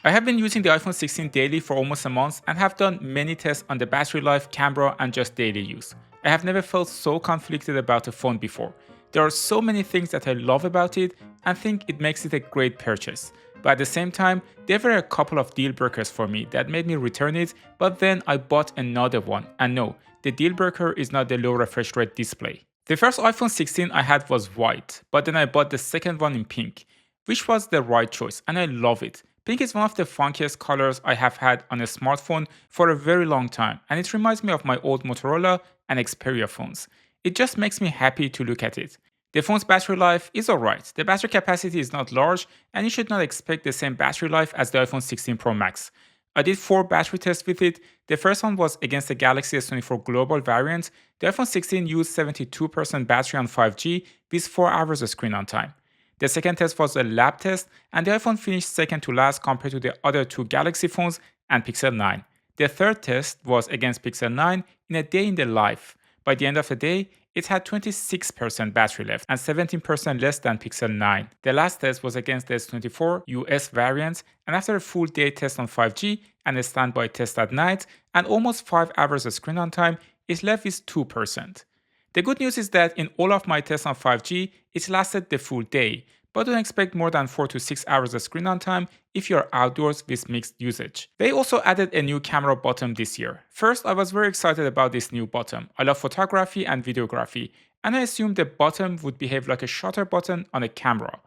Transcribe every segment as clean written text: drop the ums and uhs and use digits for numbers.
I have been using the iPhone 16 daily for almost a month and have done many tests on the battery life, camera, and just daily use. I have never felt so conflicted about a phone before. There are so many things that I love about it and think it makes it a great purchase. But at the same time, there were a couple of deal breakers for me that made me return it, but then I bought another one. And no, the deal breaker is not the low refresh rate display. The first iPhone 16 I had was white, but then I bought the second one in pink, which was the right choice, and I love it. Pink is one of the funkiest colors I have had on a smartphone for a very long time, and it reminds me of my old Motorola and Xperia phones. It just makes me happy to look at it. The phone's battery life is alright. The battery capacity is not large, and you should not expect the same battery life as the iPhone 16 Pro Max. I did 4 battery tests with it. The first one was against the Galaxy S24 Global variant. The iPhone 16 used 72% battery on 5G with 4 hours of screen on time. The second test was a lab test, and the iPhone finished second to last compared to the other 2 Galaxy phones and Pixel 9. The third test was against Pixel 9 in a day in the life. By the end of the day, it had 26% battery left and 17% less than Pixel 9. The last test was against the S24 US variant, and after a full day test on 5G and a standby test at night and almost 5 hours of screen on time, it left with 2%. The good news is that in all of my tests on 5G, it lasted the full day, but don't expect more than 4 to 6 hours of screen on time if you're outdoors with mixed usage. They also added a new camera button this year. First, I was very excited about this new button. I love photography and videography, and I assumed the button would behave like a shutter button on a camera.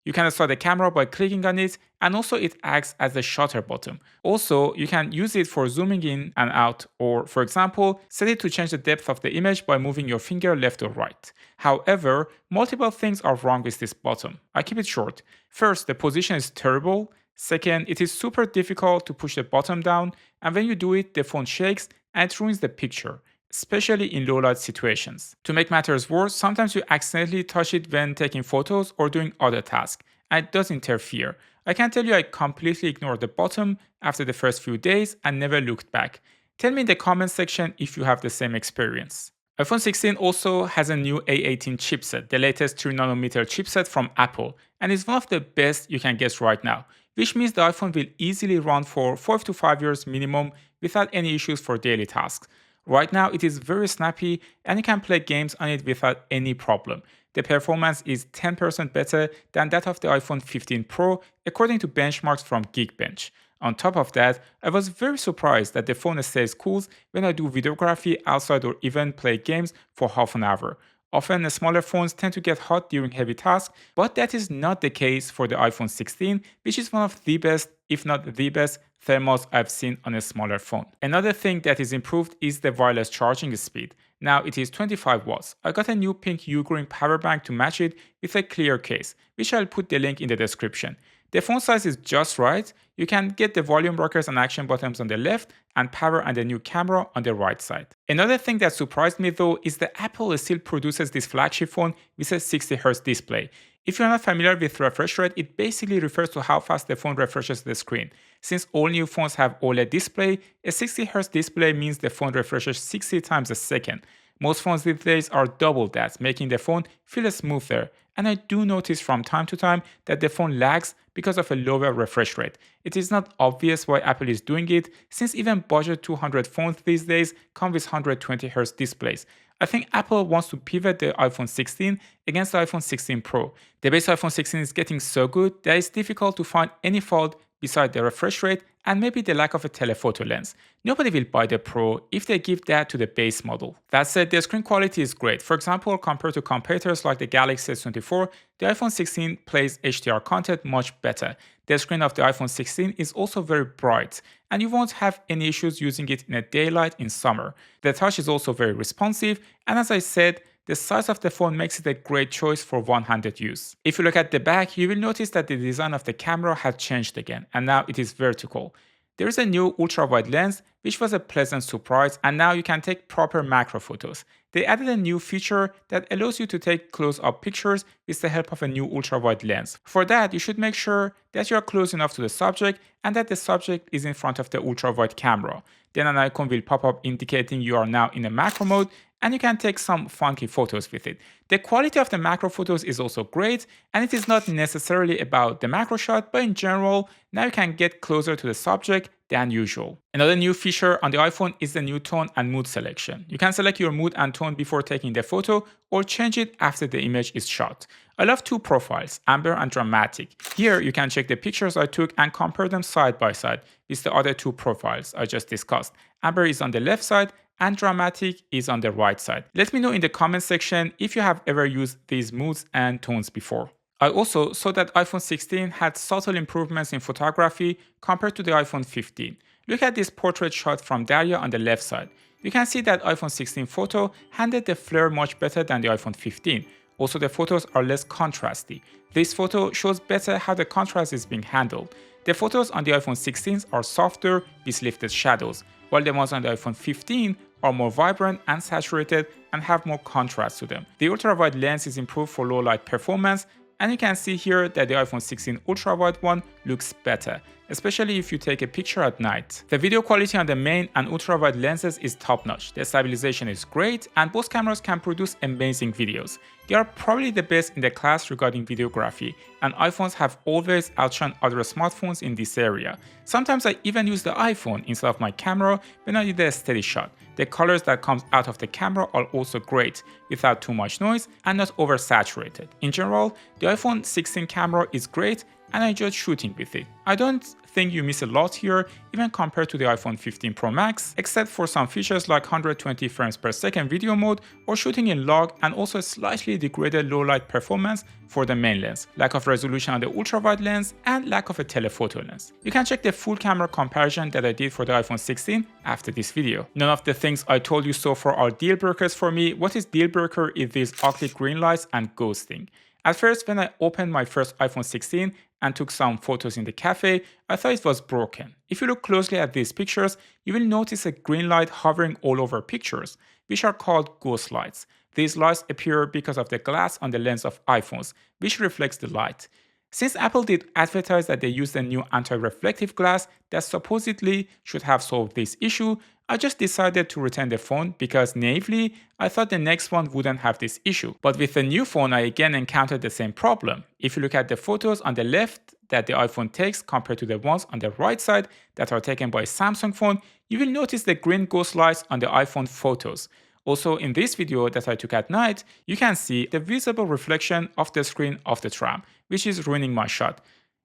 You can start the camera by clicking on it, and also it acts as a shutter button. Also, you can use it for zooming in and out, or for example, set it to change the depth of the image by moving your finger left or right. However, multiple things are wrong with this button. I keep it short. First, the position is terrible. Second, it is super difficult to push the button down, and when you do it, the phone shakes and it ruins the picture, especially in low light situations. To make matters worse, sometimes you accidentally touch it when taking photos or doing other tasks, and it does interfere. I can tell you I completely ignored the button after the first few days and never looked back. Tell me in the comment section if you have the same experience. iPhone 16 also has a new A18 chipset, the latest 3nm chipset from Apple, and is one of the best you can get right now, which means the iPhone will easily run for 4 to 5 years minimum without any issues for daily tasks. Right now, it is very snappy and you can play games on it without any problem. The performance is 10% better than that of the iPhone 15 Pro, according to benchmarks from Geekbench. On top of that, I was very surprised that the phone stays cool when I do videography outside or even play games for half an hour. Often, smaller phones tend to get hot during heavy tasks, but that is not the case for the iPhone 16, which is one of the best, if not the best, thermals I've seen on a smaller phone. Another thing that is improved is the wireless charging speed. Now it is 25 watts. I got a new pink Ugreen power bank to match it with a clear case, which I'll put the link in the description. The phone size is just right. You can get the volume rockers and action buttons on the left and power and the new camera on the right side. Another thing that surprised me though is that Apple still produces this flagship phone with a 60Hz display. If you're not familiar with refresh rate, it basically refers to how fast the phone refreshes the screen. Since all new phones have OLED display, a 60Hz display means the phone refreshes 60 times a second. Most phones these days are double that, making the phone feel smoother. And I do notice from time to time that the phone lags because of a lower refresh rate. It is not obvious why Apple is doing it, since even budget 200 phones these days come with 120Hz displays. I think Apple wants to pivot the iPhone 16 against the iPhone 16 Pro. The base iPhone 16 is getting so good that it's difficult to find any fault beside the refresh rate and maybe the lack of a telephoto lens. Nobody will buy the Pro if they give that to the base model. That said, the screen quality is great. For example, compared to competitors like the Galaxy S24, the iPhone 16 plays HDR content much better. The screen of the iPhone 16 is also very bright, and you won't have any issues using it in a daylight in summer. The touch is also very responsive, and as I said, the size of the phone makes it a great choice for one-handed use. If you look at the back, you will notice that the design of the camera had changed again, and now it is vertical. There is a new ultrawide lens, which was a pleasant surprise, and now you can take proper macro photos. They added a new feature that allows you to take close-up pictures with the help of a new ultrawide lens. For that, you should make sure that you are close enough to the subject and that the subject is in front of the ultrawide camera. Then an icon will pop up indicating you are now in a macro mode, and you can take some funky photos with it. The quality of the macro photos is also great, and it is not necessarily about the macro shot, but in general, now you can get closer to the subject than usual. Another new feature on the iPhone is the new tone and mood selection. You can select your mood and tone before taking the photo or change it after the image is shot. I love two profiles, amber and dramatic. Here you can check the pictures I took and compare them side by side with the other two profiles I just discussed. Amber is on the left side and dramatic is on the right side. Let me know in the comment section if you have ever used these moods and tones before. I also saw that iPhone 16 had subtle improvements in photography compared to the iPhone 15. Look at this portrait shot from Daria on the left side. You can see that iPhone 16 photo handled the flare much better than the iPhone 15. Also, the photos are less contrasty. This photo shows better how the contrast is being handled. The photos on the iPhone 16 are softer with lifted shadows, while the ones on the iPhone 15 are more vibrant and saturated and have more contrast to them. The ultra-wide lens is improved for low light performance, and you can see here that the iPhone 16 ultra-wide one looks better, especially if you take a picture at night. The video quality on the main and ultra-wide lenses is top-notch. The stabilization is great, and both cameras can produce amazing videos. They are probably the best in the class regarding videography, and iPhones have always outshone other smartphones in this area. Sometimes I even use the iPhone instead of my camera when I need a steady shot. The colors that comes out of the camera are also great, without too much noise and not oversaturated. In general, the iPhone 16 camera is great, and I enjoyed shooting with it. I don't think you miss a lot here, even compared to the iPhone 15 Pro Max, except for some features like 120 frames per second video mode or shooting in log, and also a slightly degraded low light performance for the main lens, lack of resolution on the ultra-wide lens, and lack of a telephoto lens. You can check the full camera comparison that I did for the iPhone 16 after this video. None of the things I told you so far are deal breakers for me. What is deal breaker is these ugly green lights and ghosting. At first, when I opened my first iPhone 16 and took some photos in the cafe, I thought it was broken. If you look closely at these pictures, you will notice a green light hovering all over pictures, which are called ghost lights. These lights appear because of the glass on the lens of iPhones, which reflects the light. Since Apple did advertise that they used a new anti-reflective glass that supposedly should have solved this issue, I just decided to return the phone because naively, I thought the next one wouldn't have this issue. But with the new phone, I again encountered the same problem. If you look at the photos on the left that the iPhone takes compared to the ones on the right side that are taken by a Samsung phone, you will notice the green ghost lights on the iPhone photos. Also, in this video that I took at night, you can see the visible reflection of the screen of the tram, which is ruining my shot.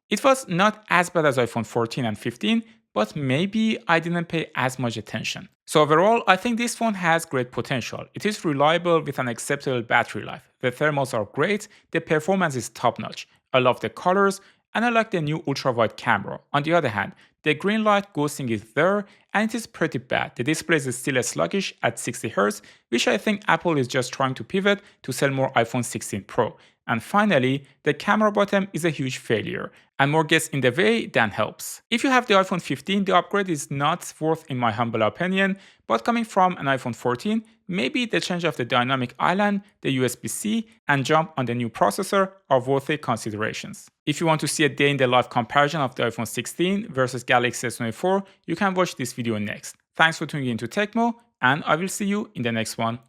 It was not as bad as iPhone 14 and 15, but maybe I didn't pay as much attention. So overall, I think this phone has great potential. It is reliable with an acceptable battery life. The thermals are great, the performance is top-notch. I love the colors, and I like the new ultra-wide camera. On the other hand, the green light ghosting is there, and it is pretty bad. The display is still sluggish at 60Hz, which I think Apple is just trying to pivot to sell more iPhone 16 Pro. And finally, the camera bottom is a huge failure, and more gets in the way than helps. If you have the iPhone 15, the upgrade is not worth in my humble opinion, but coming from an iPhone 14, maybe the change of the dynamic island, the USB-C, and jump on the new processor are worthy considerations. If you want to see a day in the life comparison of the iPhone 16 versus Galaxy S24, you can watch this video next. Thanks for tuning in to Tecmo, and I will see you in the next one.